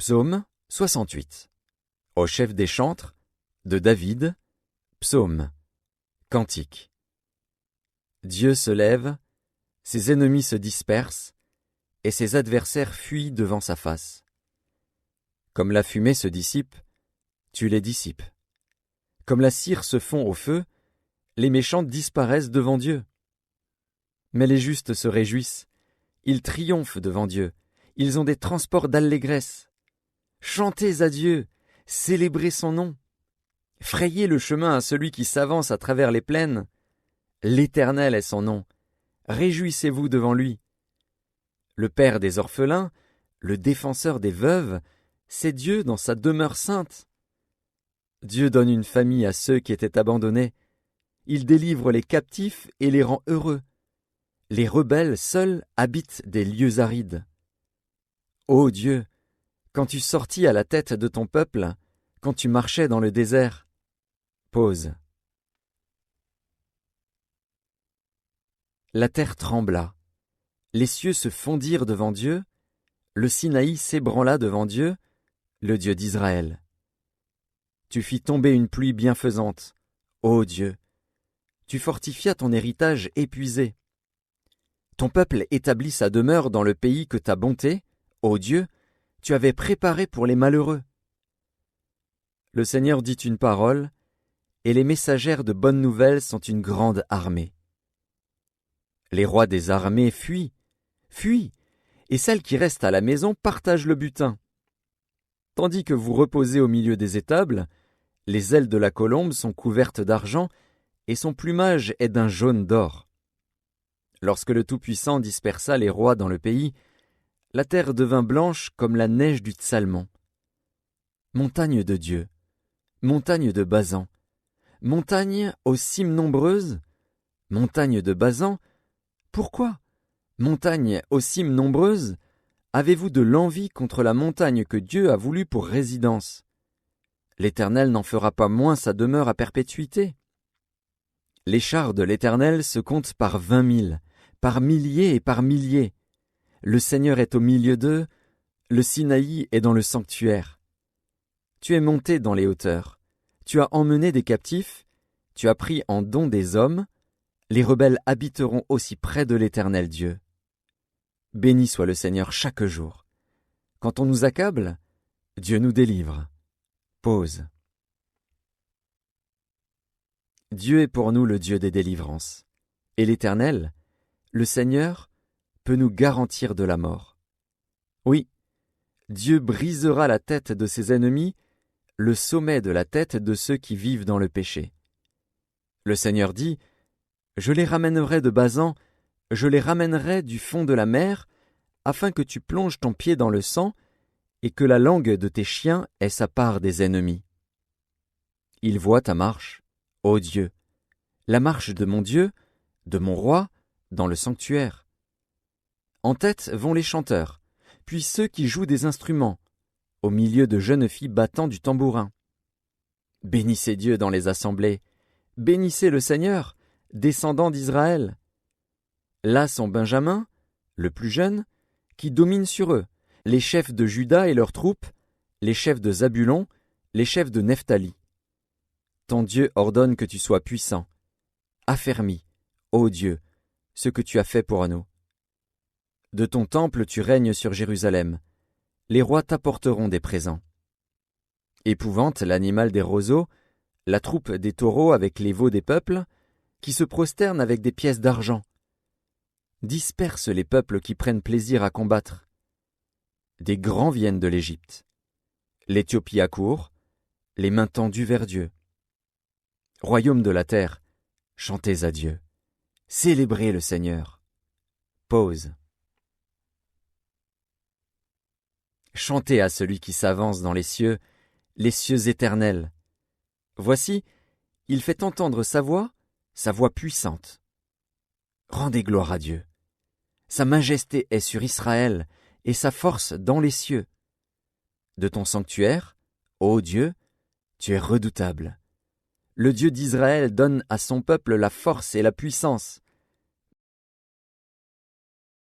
Psaume 68. Au chef des chantres, de David, psaume, cantique. Dieu se lève, ses ennemis se dispersent, et ses adversaires fuient devant sa face. Comme la fumée se dissipe, tu les dissipes. Comme la cire se fond au feu, les méchants disparaissent devant Dieu. Mais les justes se réjouissent, ils triomphent devant Dieu, ils ont des transports d'allégresse. Chantez à Dieu, célébrez son nom. Frayez le chemin à celui qui s'avance à travers les plaines. L'Éternel est son nom. Réjouissez-vous devant lui. Le Père des orphelins, le défenseur des veuves, c'est Dieu dans sa demeure sainte. Dieu donne une famille à ceux qui étaient abandonnés. Il délivre les captifs et les rend heureux. Les rebelles seuls habitent des lieux arides. Ô Dieu, quand tu sortis à la tête de ton peuple, quand tu marchais dans le désert, pause. La terre trembla, les cieux se fondirent devant Dieu, le Sinaï s'ébranla devant Dieu, le Dieu d'Israël. Tu fis tomber une pluie bienfaisante, ô Dieu. Tu fortifias ton héritage épuisé. Ton peuple établit sa demeure dans le pays que ta bonté, ô Dieu, tu avais préparé pour les malheureux. Le Seigneur dit une parole, et les messagères de bonnes nouvelles sont une grande armée. Les rois des armées fuient, et celles qui restent à la maison partagent le butin. Tandis que vous reposez au milieu des étables, les ailes de la colombe sont couvertes d'argent, et son plumage est d'un jaune d'or. Lorsque le Tout-Puissant dispersa les rois dans le pays, la terre devint blanche comme la neige du Tsalmon. Montagne de Dieu, montagne de Basan, montagne aux cimes nombreuses, montagne de Basan, pourquoi, montagne aux cimes nombreuses, avez-vous de l'envie contre la montagne que Dieu a voulu pour résidence? L'Éternel n'en fera pas moins sa demeure à perpétuité. Les chars de l'Éternel se comptent par 20 000, par milliers et par milliers. Le Seigneur est au milieu d'eux, le Sinaï est dans le sanctuaire. Tu es monté dans les hauteurs, tu as emmené des captifs, tu as pris en don des hommes, les rebelles habiteront aussi près de l'Éternel Dieu. Béni soit le Seigneur chaque jour. Quand on nous accable, Dieu nous délivre. Pause. Dieu est pour nous le Dieu des délivrances, et l'Éternel, le Seigneur, peut nous garantir de la mort. Oui, Dieu brisera la tête de ses ennemis, le sommet de la tête de ceux qui vivent dans le péché. Le Seigneur dit, « Je les ramènerai de Basan, je les ramènerai du fond de la mer, afin que tu plonges ton pied dans le sang, et que la langue de tes chiens ait sa part des ennemis. » Il voit ta marche, ô Dieu, la marche de mon Dieu, de mon roi, dans le sanctuaire. En tête vont les chanteurs, puis ceux qui jouent des instruments, au milieu de jeunes filles battant du tambourin. Bénissez Dieu dans les assemblées, bénissez le Seigneur, descendant d'Israël. Là sont Benjamin, le plus jeune, qui domine sur eux, les chefs de Juda et leurs troupes, les chefs de Zabulon, les chefs de Nephtali. Ton Dieu ordonne que tu sois puissant. Affermis, ô Dieu, ce que tu as fait pour nous. De ton temple tu règnes sur Jérusalem. Les rois t'apporteront des présents. Épouvante l'animal des roseaux, la troupe des taureaux avec les veaux des peuples, qui se prosternent avec des pièces d'argent. Disperse les peuples qui prennent plaisir à combattre. Des grands viennent de l'Égypte. L'Éthiopie accourt, les mains tendues vers Dieu. Royaume de la terre, chantez à Dieu. Célébrez le Seigneur. Pause. Chantez à celui qui s'avance dans les cieux éternels. Voici, il fait entendre sa voix puissante. Rendez gloire à Dieu. Sa majesté est sur Israël, et sa force dans les cieux. De ton sanctuaire, ô Dieu, tu es redoutable. Le Dieu d'Israël donne à son peuple la force et la puissance.